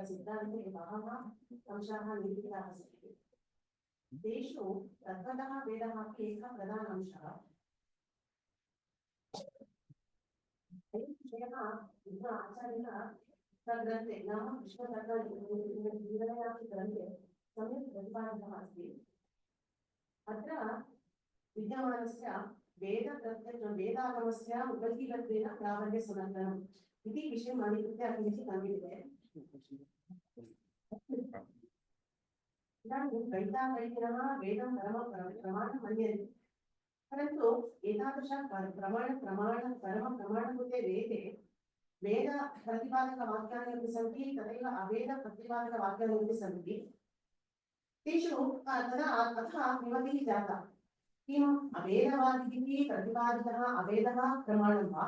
सिद्धान्ते बहवः अंशाः निरूपिताः सन्ति। तेषु तद्वतः वेदः अपि एकः प्रधानः अंशः। विषयः आचार्यः तद्ग्रन्थे नाम विश्वतत्त्वग्रन्थे सम्यक् प्रतिपादितः अस्ति। अत्र विद्यमानस्य वेदागमस्य उपजीवत्वेन प्राबल्यसमर्थनम् इति विषयम् अधिकृत्य किञ्चित् अन्विते। इदानीं वैदिकवैदिनः वेदं प्रमाणं मन्यन्ते, परन्तु एतादृश परमप्रमाणभूते वेदे वेद प्रतिपादकवाक्यानि अपि सन्ति, तथैव अवेद प्रतिपादकवाक्यानि अपि सन्ति। तेषु अतः विमतिः जाता, किम् अवेदवादिभिः प्रतिपादितः अवेदः प्रमाणं वा,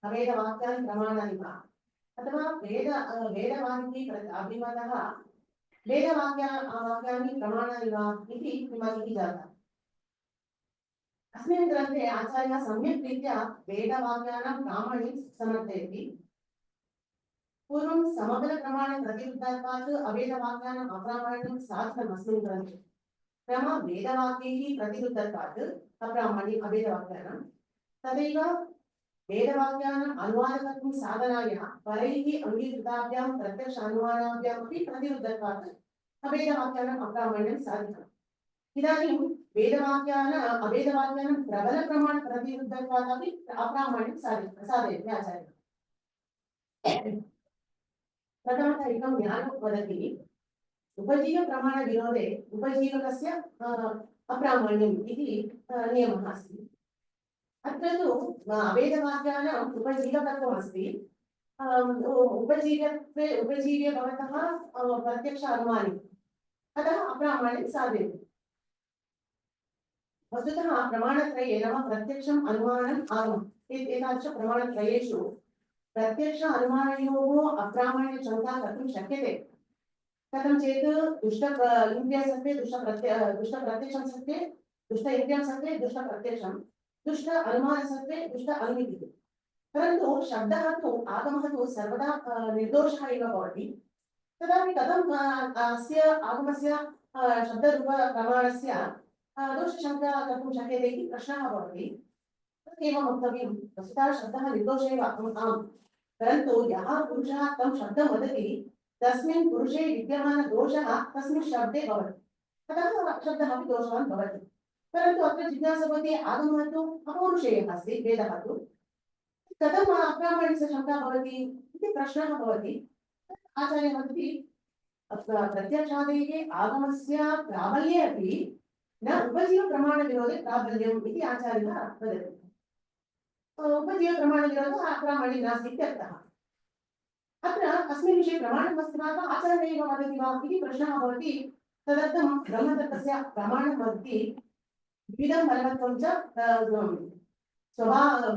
अवेदवाक्यानि प्रमाणानि वा, अथवा वेदवादिभिः अभिमतः वेदवाक्यानि प्रमाणानि वा इति विमतिः जाता। अस्मिन् ग्रन्थे आचार्यः सम्यक् रीत्या वेदवाक्यानां प्रामाण्यं समर्थयति। पूर्वं समग्रप्रमाणप्रतिरुद्धत्वात् अवेदवाक्यानाम् अप्रामाण्यं साधितम् अस्मिन् ग्रन्थे। वेदवाक्यैः प्रतिरुद्धत्वात् अप्रामाण्यम् अवेदवाक्यानां, तदैव वेदवाक्यानाम् अनुवादकत्वं साधनाय परैः अङ्गीकृताभ्यां प्रत्यक्ष अनुमानाभ्यामपि प्रतिरुद्धत्वात् अवेदवाक्यानाम् अप्रामाण्यं साधितम्। इदानीं अवेदवाक्यानां प्रबलप्रमाणप्रतिरुद्धत्वादपि अप्रामाण्यं साधयति आचार्यः। प्रथमतः एकं ज्ञानं वदति, उपजीवप्रमाणविरोधे उपजीवकस्य अप्रामाण्यम् इति नियमः अस्ति। अत्र तु अवेदवाक्यानाम् उपजीवकत्वम् अस्ति। उपजीव्य भवतः प्रत्यक्ष अनुमानि, अतः अप्रामाण्यं साधयति। वस्तुतः प्रमाणत्रये नाम प्रत्यक्षम् अनुमानम् आगमम् एतादृश प्रमाणत्रयेषु प्रत्यक्ष अनुमानयोः अप्रामाण्यशङ्का कर्तुं शक्यते। कथं चेत् दुष्टइन्द्रियसत्त्वे दुष्टप्रत्यक्षं सत्त्वे दुष्ट इन्द्रियं सत्त्वे दुष्टप्रत्यक्षं, दुष्ट अनुमानसत्त्वे दुष्ट अनुमितिः। परन्तु शब्दः तु आगमः तु सर्वदा निर्दोषः एव भवति। तदापि कथम् अस्य आगमस्य शब्दरूपप्रमाणस्य दोषशङ्का कर्तुं शक्यते इति प्रश्नः भवति। एवं वक्तव्यं, वस्तुतः शब्दः निर्दोषः एव आम्, परन्तु यः पुरुषः तं शब्दं वदति तस्मिन् पुरुषे विद्यमानदोषः तस्मिन् शब्दे भवति, अतः शब्दः अपि दोषवान् भवति। परन्तु अत्र जिज्ञासा भवति, आगमः तु अपौरुषेयः अस्ति, वेदः तु, कथम् अप्रामाण्यस्य शङ्का भवति इति प्रश्नः भवति। आचार्यः वदति, प्रत्यक्षादेः आगमस्य प्राबल्ये अपि न उपजीवप्रमाणविरोधे प्राबल्यम् इति आचार्यः वदति। उपजीवप्रमाणविरोधः अप्रामाण्यं नास्ति इत्यर्थः। अत्र अस्मिन् विषये प्रमाणम् अस्ति वा, आचार्यः एव वदति वा इति प्रश्नः भवति। तदर्थं ब्रह्मतत्त्वस्य प्रमाणं वदति, द्विविधं फलवत्वं च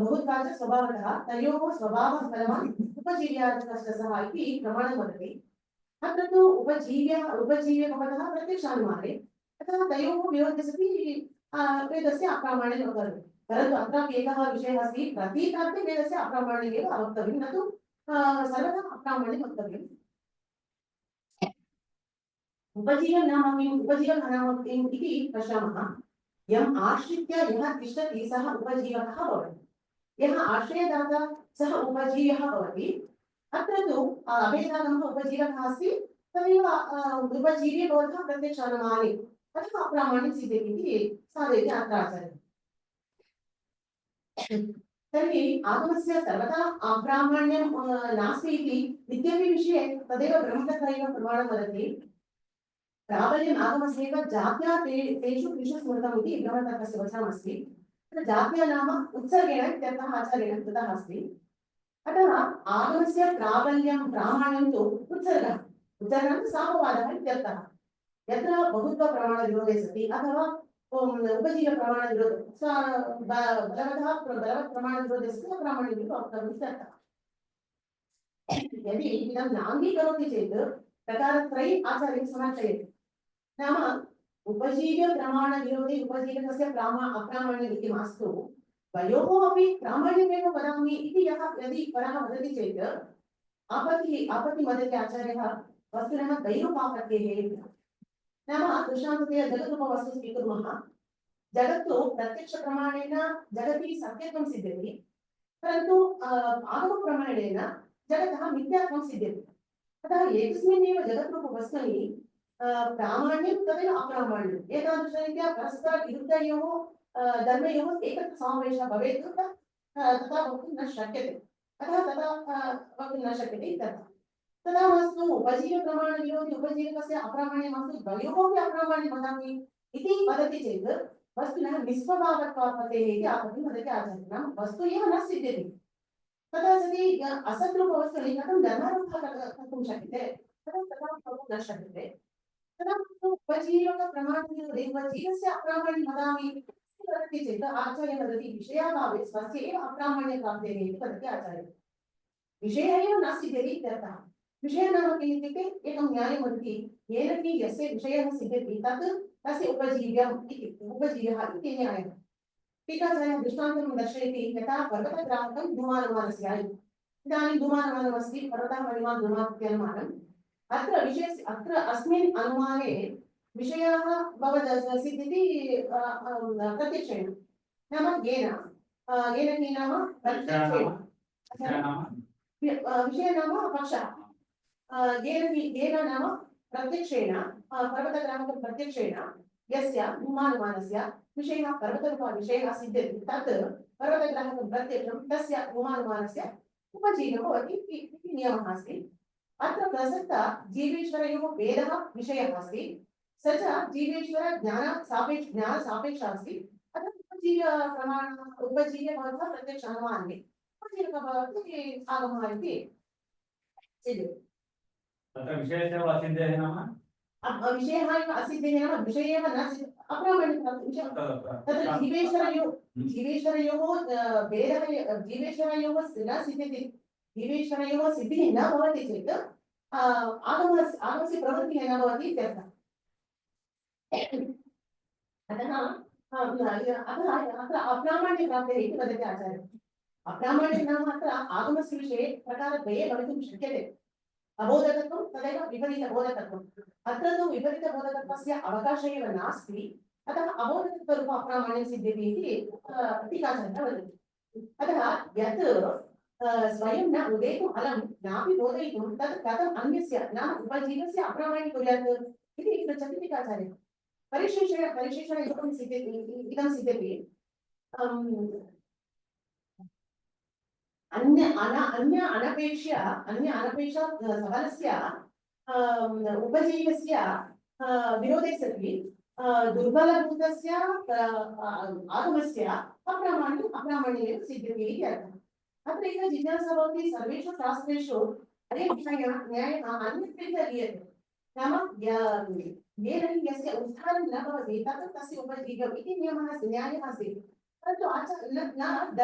बहुत्वाच स्वभावतः तयोः स्वभावः फलवान् उपजीव्यार्थस्य सः इति प्रमाणं वदति। अत्र तु उपजीव्य भवतः प्रत्यक्षानुमाने, अतः तयोः विरोधे सति वेदस्य अप्रामाण्यं भवति। परन्तु अत्रापि एकः विषयः अस्ति, प्रतीकार्थे वेदस्य अप्रामाण्यम् एव वक्तव्यं, न तु सर्वदा अप्रामाण्यं वक्तव्यम्। उपजीवं नाम किम्, उपजीवः नाम किम् इति पश्यामः। यम् आश्रित्य यः तिष्ठति सः उपजीवकः भवति, यः आश्रयदाता सः उपजीव्यः भवति। अत्र तु अभेदागमः उपजीवकः अस्ति, तदेव उपजीव्ये भवतः प्रत्यक्षानुमाने, अतः अप्रामाण्यं सिद्ध्यति इति साधयति अत्र आचार्यः। तर्हि आगमस्य सर्वदा अप्रामाण्यं नास्ति इति इत्यपि विषये तदेव ब्रह्मतत्त्वैव प्रमाणं वदति। प्राबल्यम् आगमस्यैव जात्या तेषु त्रिषु स्मृतम् इति ब्रह्मतत्त्वस्य वचनमस्ति। जात्या नाम उत्सर्गेण इत्यर्थः आचार्येण कृतः अस्ति। अतः आगमस्य प्राबल्यं प्रामाण्यं तु उत्सर्गः। उत्सर्गः सामवादः इत्यर्थः। यत्र बहुत्वप्रमाणविरोधे सति अथवा उपजीवप्रमाणविरोधे बलवत् प्रमाणविरोधे सति अप्रामाण्यमिति वक्तव्यम् इत्यर्थः। यदि इदं नाङ्गीकरोति चेत् प्रकारत्रयी आचार्यं समर्थयति। नाम उपजीव्यप्रमाणविरोधे उपजीवकस्य अप्रामाण्यम् इति मास्तु द्वयोः अपि प्रामाण्यमेव वदामि इति यदि परः वदति चेत् आपत्तिं वदति आचार्यः वस्तुनः दैरूपापत्तेः। नाम दृष्टान्ततया जगद्रूपवस्तु स्वीकुर्मः। जगत्तु प्रत्यक्षप्रमाणेन जगति सत्यत्वं सिद्ध्यति, परन्तु आगमप्रमाणेन जगतः मिथ्यात्वं सिद्ध्यति। अतः एकस्मिन्नेव जगद्रूपवस्तुनि प्रामाण्यं तदेव अप्रामाण्यम् एतादृशरीत्या परस्परविरुद्धयोः धर्मयोः एकत्र समावेशः भवेत् तथा वक्तुं न शक्यते। अतः तथा वक्तुं न शक्यते इत्यर्थः। तदा मास्तु उपजीवप्रमाणविरोधि उपजीवकस्य अप्रामाण्यमास्तु द्वयोरपि अप्रामाण्यं वदामि इति वदति चेत् वस्तुनः निष्प्रभावत्वापत्तेः इति आपत्तिं वदति आचार्यः। नाम वस्तु एव न सिद्ध्यति। तदा सति असद्रूपवस्तुनि कथं धर्मारम्भः कर्तुं शक्यते? तथा कर्तुं न शक्यते। तदा उपजीवकप्रमाणविरोधे उपजीवस्य अप्रामाण्यं वदामि इति वदति चेत् आचार्यः वदति विषयाभावे स्वस्य एव अप्रामाण्यप्राप्तेः इति वदति आचार्यः। विषयः एव न सिद्ध्यति इत्यर्थः। विषयः नाम किम् इत्युक्ते एकं न्यायं वदति येन हि यस्य विषयः सिद्ध्यति तत् तस्य उपजीव्यम् इति उपजीव्यः इति न्यायः। टीकाचार्यः दृष्टान्तं दर्शयति यथा पर्वतग्राहकं धूमानुमानस्य। इदानीं धूमानुमानमस्ति पर्वतः परिमाणं धूमानुमानम्। अत्र अस्मिन् अनुमाने विषयाः सिद्ध्यति प्रत्यक्षेण। नाम येन हि नाम प्रत्यक्षेण विषय नाम पक्षः। येन नाम प्रत्यक्षेण पर्वतग्राहकं प्रत्यक्षेण यस्य धूमानुमानस्य विषयः पर्वतरूपविषयः सिद्ध्यति तत् पर्वतग्राहकं प्रत्यक्षं तस्य धूमानुमानस्य उपजीवः भवति इति नियमः अस्ति। अत्र प्रसक्त जीवेश्वरयोः भेदः विषयः अस्ति। स च जीवेश्वर ज्ञानसापेक्षः अस्ति। अतः उपजीव्य भवतः प्रत्यक्ष अनुमाने उपजीवकः भवति आगमः इति सिद्ध्यति। तत्र विषयस्य असिद्धेः नाम विषयः एव असिद्धेः नाम विषये एव न अप्रामाण्यं तत्र जीवेश्वरयोः भेदः जीवेश्वरयोः न सिद्ध्यति। जीवेश्वरयोः सिद्धिः न भवति चेत् आगमस्य प्रवृत्तिः न भवति इत्यर्थः। अतः अत्र अप्रामाण्यप्राप्तेः इति वदति आचार्यः। अप्रामाण्यं नाम अत्र आगमस्य विषये प्रकारद्वये भवितुं शक्यते। अबोधकत्वं तदेव विपरीतबोधकत्वम्। अत्र तु विपरीतबोधकत्वस्य अवकाशः एव नास्ति। अतः अबोधकत्वरूप अप्रामाण्यं सिद्ध्यति इति टीकाचार्यः वदति। अतः यत् स्वयं न उदेतुम् अलं नापि बोधयितुं तत् कथम् अन्यस्य नाम उपजीवस्य अप्रामाण्यं कुर्यात् इति पृच्छति टीकाचार्यः। परिशेषणयुक्तं सिद्ध्यति इदं सिद्ध्यति अन्य अनपेक्ष्य सबलस्य उपजीवस्य विरोधे सति दुर्बलभूतस्य आगमस्य अप्रामाण्यमेव सिद्ध्यति इति अर्थः। अत्र एका जिज्ञासा भवति सर्वेषु शास्त्रेषु अयं न्यायः अन्यत्र दीयते। नाम येन यस्य उत्थानं न भवति तत् तस्य उपजीव्यम् इति नियमः अस्ति न्यायः अस्ति। परन्तु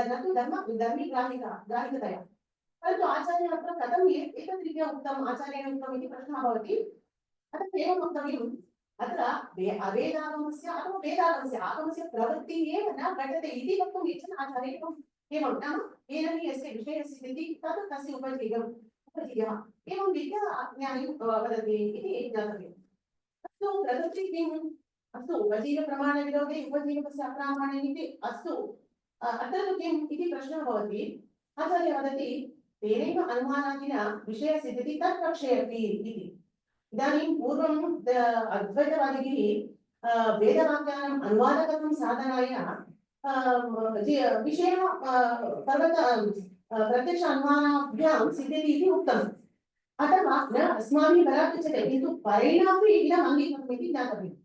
न तु धर्मीग्राहिकतया। परन्तु आचार्यः अत्र कथम् एतद्रीत्या उक्तम् आचार्येण उक्तम् इति प्रश्नः भवति। अतः एवं वक्तव्यम् अत्र अवेदागमस्य अथवा वेदागमस्य आगमस्य प्रवृत्तिः एव न घटते इति वक्तुम् इच्छन् आचार्यः एवं नाम येन हि यस्य विषयस्य स्थितिः तत् तस्य उपजीव्यः एवं रीत्या न्यायं वदति इति ज्ञातव्यम्। अस्तु प्रवृत्तिः किम्? अस्तु उपजीवप्रमाणविरोधे उपजीवकस्य अप्रामाण्यम् इति अस्तु अत्र तु किम् इति प्रश्नः भवति। आचार्यः वदति तेनैव अनुमानादिना विषयः सिद्ध्यति तत् पक्षे अपि इति। इदानीं पूर्वम् अद्वैतवादिभिः वेदवाक्यानाम् अनुवादकत्वं साधनाय विषयः प्रत्यक्ष अनुमानाभ्यां सिद्ध्यति इति उक्तम्। अतः न अस्माभिः बलात् उच्यते किन्तु परेणापि इदम् अङ्गीकृतम् इति ज्ञातव्यम्।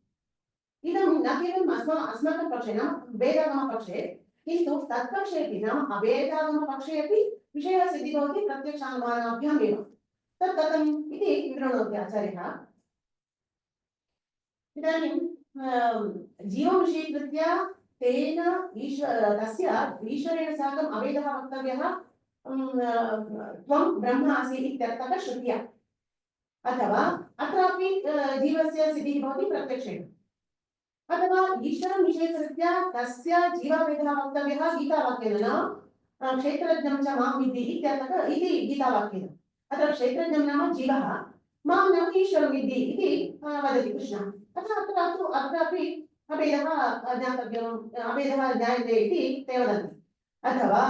इदं न केवलम् अस्माकं पक्षे नाम वेदागमपक्षे किन्तु तत्पक्षेपि नाम अभेदागमपक्षे अपि विषयसिद्धिः भवति प्रत्यक्षानुमानाभ्याम् एव। तत् कथम् इति विवृणोति आचार्यः। इदानीं जीवं विषयीकृत्य तेन तस्य ईश्वरेण साकम् अभेदः वक्तव्यः। त्वं ब्रह्म असि इत्यर्थः श्रुत्या, अथवा अत्रापि जीवस्य सिद्धिः भवति प्रत्यक्षेण, अथवा ईश्वरं विषयीकृत्य तस्य जीवाभेदः वक्तव्यः गीतावाक्येन न क्षेत्रज्ञं च मां विद्धि इत्यर्थः इति गीतावाक्येन। अत्र क्षेत्रज्ञं नाम जीवः, मां न ईश्वरं विद्धि इति वदति कृष्णः। अत्रापि अभेदः ज्ञातव्यम्, अभेदः ज्ञायते इति ते वदन्ति। अथवा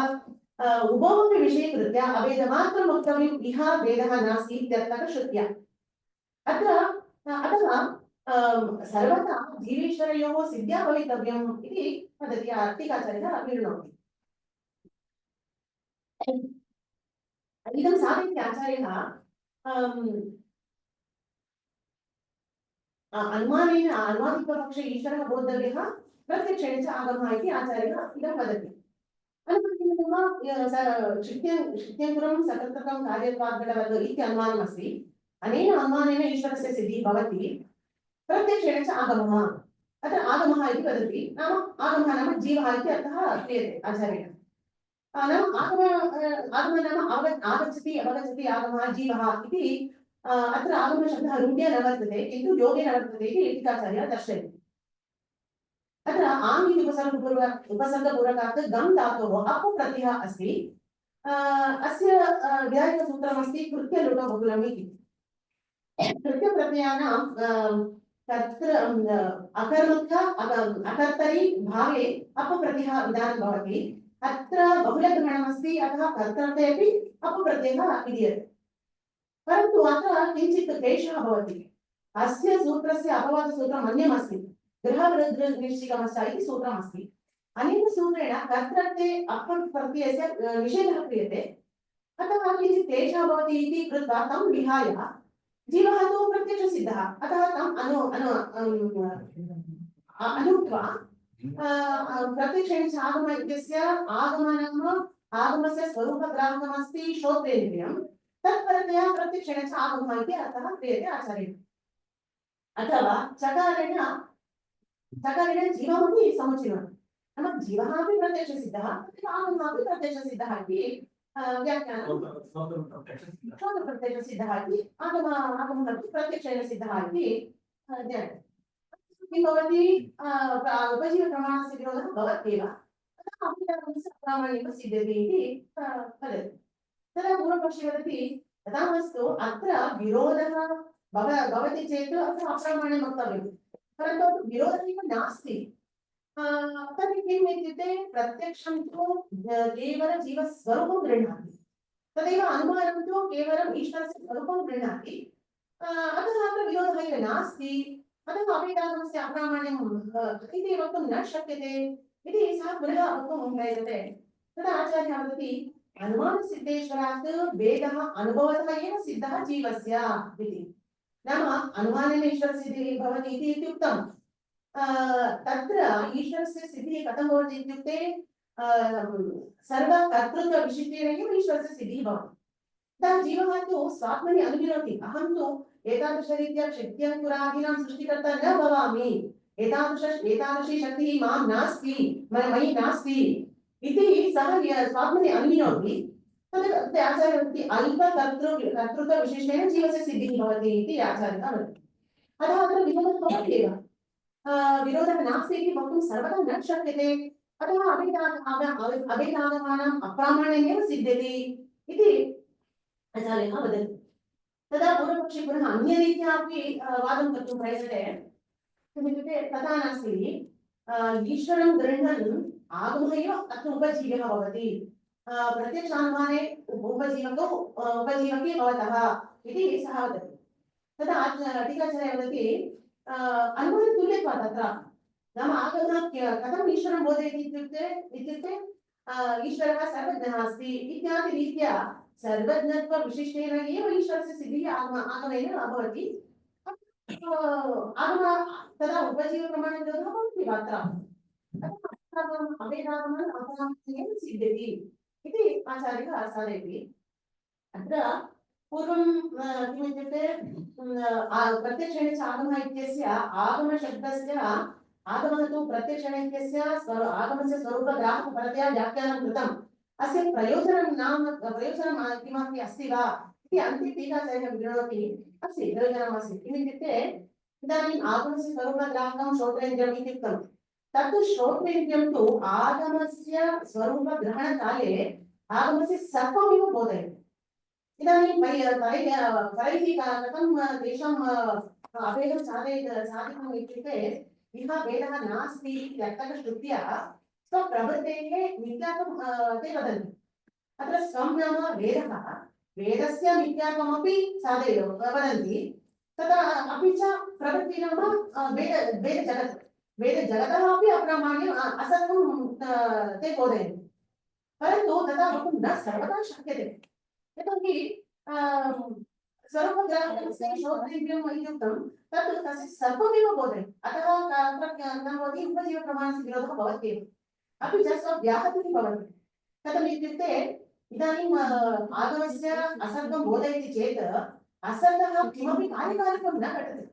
उभयोरपि विषयीकृत्य अभेदमात्रं वक्तव्यम्, इह भेदः नास्ति इत्यर्थः श्रुत्या। अतः सर्वथा जीवेश्वरयोः सिद्ध्या भवितव्यम् इति वदति टीकाचार्यः विवृणोति। इदं साधयति आचार्यः अनुमानेन अनुमानिकपक्षे ईश्वरः बोद्धव्यः, प्रत्यक्षेण च आगमः इति आचार्यः इदं वदति। क्षित्यङ्कुरं सकर्तकं कार्यत्वाद्घटवत् इति अनुमानमस्ति। अनेन अनुमानेन ईश्वरस्य सिद्धिः भवति, प्रत्यक्षेण च आगमः। अत्र आगमः इति वदति, नाम आगमः नाम जीवः इति अर्थः क्रियते आचार्येण। नाम आगमः नाम आगच्छति अवगच्छति आगमः जीवः इति। अत्र आगमशब्दः रूढ्या न वर्तते, किन्तु योगे न वर्तते इति टीकाचार्यः दर्शयति। अत्र आम् इति उपसर्गपूर्वकात् गम् धातोः अप् प्रत्ययः अस्ति। अस्य व्याकरणसूत्रमस्ति कृत्यलुटो बहुलम् इति। कृत्यप्रत्ययानां तत्र अकर्मक अकर्तरि भावे अप् प्रत्ययः विधानं भवति। अत्र बहुलग्रहणमस्ति, अतः कर्तर्थे अपि अप् प्रत्ययः विधीयते। परन्तु अत्र किञ्चित् क्लेशः भवति। अस्य सूत्रस्य अपवादसूत्रम् अन्यमस्ति, गृहवृद्धिनिश्चिकमश्च इति सूत्रमस्ति। अनेन सूत्रेण कर्तृत्वे अप् प्रत्ययस्य निषेधः क्रियते, अतः किञ्चित् क्लेशः भवति इति कृत्वा तं विहाय जीवः तु प्रत्यक्षसिद्धः, अतः तम् अनुक्त्वा प्रत्यक्षेण च आगम इत्यस्य आगमः नाम आगमस्य स्वरूपग्राहकमस्ति श्रोत्रेन्द्रियं, तत्परतया प्रत्यक्षेण च आगमः इति अर्थः क्रियते आचार्येण। अथवा चकारेण जीवमपि समुचीर्णं, नाम जीवः अपि प्रत्यक्षसिद्धः, आगमः अपि प्रत्यक्षसिद्धः इति व्याख्यानं। प्रत्यक्षसिद्धः इति आगमः अपि प्रत्यक्षेण सिद्धः इति ज्ञायते। किं भवति, उपजीवप्रमाणस्य विरोधः भवत्येव, अतः अभिधानस्य अप्रामाण्यं सिद्ध्यति इति वदति। तदा पूर्वपक्षी वदति तथा मास्तु, अत्र विरोधः भवति चेत् अत्र अप्रामाण्यं वक्तव्यं, परन्तु विरोधः एव नास्ति। तर्हि किम् इत्युक्ते प्रत्यक्षं तु केवलं जीवस्वरूपं गृह्णाति, तदेव अनुमानं तु केवलम् ईश्वरस्य स्वरूपं गृह्णाति। अतः अत्र विरोधः एव नास्ति, अतः अभेदागमस्य अप्रामाण्यं इति वक्तुं न शक्यते इति सः पुनः वक्तुं प्रयतते। तदा आचार्यः वदति अनुमानसिद्धेश्वरात् भेदः अनुभवतः एव सिद्धः जीवस्य इति। नाम अनुमानेन ईश्वरसिद्धिः भवति इति उक्तं। तत्र ईश्वरस्य सिद्धिः कथं भवति इत्युक्ते सर्वकर्तृत्वविशिष्टेन एव ईश्वरस्य सिद्धिः भवति। तदा जीवः तु स्वात्मनि अनुमिनोति, अहं तु एतादृशरीत्या क्षित्यङ्कुरादीनां सृष्टिकर्ता न भवामि, एतादृशी शक्तिः मां नास्ति, मयि नास्ति इति सः स्वात्मनि अनुमिनोति। तद् आचार्यः वदति अल्पकर्तृत्वविशिष्टेन जीवस्य सिद्धिः भवति इति आचार्यः वदति। अतः अत्र विरोधः भवत्येव, विरोधः नास्ति इति वक्तुं सर्वदा न शक्यते। अतः अभेदागमानाम् अप्रामाण्यमेव सिद्ध्यति इति आचार्यः वदति। तदा पूर्वपक्षी पुनः अन्यरीत्या अपि वादं कर्तुं प्रयतते। किमित्युक्ते तथा नास्ति, ईश्वरं गृह्णन् आगमः एव अत्र उपजीव्यः भवति, प्रत्यक्षानुमाने उपजीवकी भवतः इति सः वदति। तदा टीकाचार्यः वदति अनुमानतुल्यत्वात् तत्र, नाम आगमः कथम् ईश्वरं बोधयति इत्युक्ते ईश्वरः सर्वज्ञः अस्ति इत्यादि रीत्या सर्वज्ञत्वविशिष्टेन एव ईश्वरस्य सिद्धिः आगमेन भवति। आगमः तदा उपजीवप्रमाणविरोधः भवति अत्र। अभेदागमन अभ्रामाण्येन सिद्ध्यति इति आचार्यः साधयति। अत्र पूर्वं किमित्युक्ते प्रत्यक्षणे च आगमः इत्यस्य आगमशब्दस्य आगमः तु प्रत्यक्षणे इत्यस्य आगमस्य स्वरूपग्राहकपरतया व्याख्यानं कृतम्। अस्य प्रयोजनं नाम प्रयोजनं किमपि अस्ति वा इति अन्ते टीकाचार्यः विवृणोति। अस्ति, प्रयोजनमस्ति। किमित्युक्ते इदानीम् आगमस्य स्वरूपग्राहकं श्रोत्रेन्द्रियम् इति उक्तं। तत्तु श्रोत्रेन्द्रियं तु आगमस्य स्वरूपग्रहणकाले आगमस्य सर्वमेव बोधयति। इदानीं परैः कथं तेषां अभेदं साधितम् इत्युक्ते इह भेदः नास्ति इति अर्थकश्रुत्या स्वप्रवृत्तेः मिथ्यात्वं ते वदन्ति। अत्र स्वं नाम वेदः, वेदस्य मिथ्यात्वमपि वदन्ति। तथा अपि च प्रवृत्ति नाम वेदजगत्, वेदजगतः अपि अप्रामाण्यम् असत्यं ते बोधयन्ति। परन्तु तथा वक्तुं न सर्वदा शक्यते। यतोहि स्वरूपग्राहकस्य श्रोत्रेन्द्रियम् इत्युक्तं तत् तस्य सर्वमेव बोधयति। अतः अत्र भवति उपजीवप्रमाणस्य विरोधः भवत्येव। अपि च स्वव्याहतिः भवति। कथम् इत्युक्ते इदानीम् आगमस्य असर्गं बोधयति चेत् असर्गः किमपि कार्यकारणं न घटते।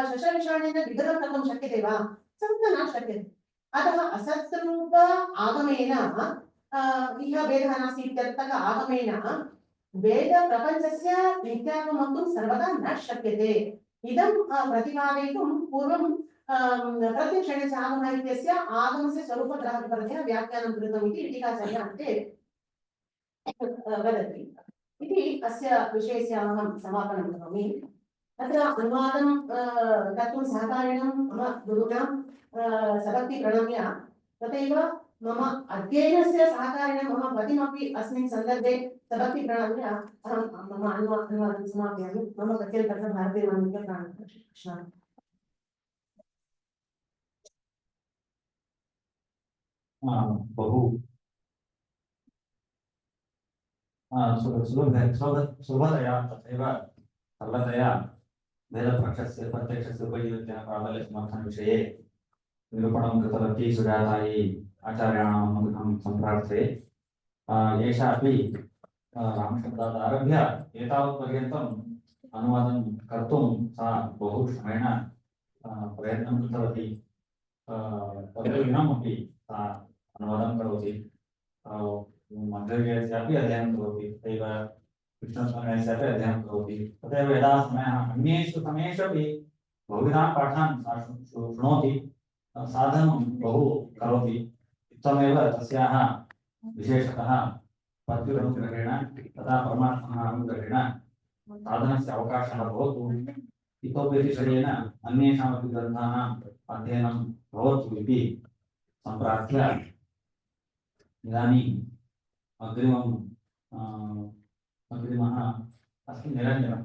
शशविषाणेन विगतं कर्तुं शक्यते वा? सर्वदा न शक्यते। अतः असत्रूप आगमेन इह भेदः नास्ति इत्यर्थक आगमेन वेदप्रपञ्चस्य मिथ्यात्वं वक्तुं सर्वदा न शक्यते। इदं प्रतिपादयितुं पूर्वं प्रत्यक्षणे च आगमः इत्यस्य आगमस्य स्वरूपग्राहकपरतया व्याख्यानं कृतम् इति टीकाचार्यः अन्ते वदति। इति अस्य विषयस्य अहं समापनं करोमि। अत्र अनुवादं कर्तुं सहकारिणं मम गुरुणां सभक्ति प्रणम्य, तथैव मम अध्ययनस्य सहकारिणं मम पतिमपि अस्मिन् सन्दर्भे सभक्ति प्रणम्य अहं मम अनुवादं समापयामि। मम गत्यन्तः भारतीयवाणिज्यप्राणकृष्ण। बहु सुलभतया तथैव सरलतया वेदपक्षस्य प्रत्यक्षस्य उपजीव्यः प्राबल्यसमर्थनविषये निरूपणं कृतवती सुजातायै आचार्याणाम् अनुग्रहं सम्प्रार्थे। एषा अपि रामशब्दात् आरभ्य एतावत्पर्यन्तम् अनुवादं कर्तुं सा बहु श्रमेण प्रयत्नं कृतवती। प्रतिदिनमपि सा अनुवादं करोति, मध्वर्यस्यापि अध्ययनं करोति, तथैव कृष्णस्वामिनस्यापि अध्ययनं करोति। तथैव यदा समयः अन्येषु समयेषु अपि बहुविधान् पाठान् सा शृणोति, साधनं बहु करोति। इत्थमेव तस्याः विशेषतः पत्युरनुग्रहेण तथा परमात्मनः अनुग्रहेण साधनस्य अवकाशः भवतु, इतोपि अतिशयेन अन्येषामपि ग्रन्थानाम् अध्ययनं भवतु इति सम्प्रार्थ्य इदानीम् अग्रिमः अस्ति निरञ्जनः।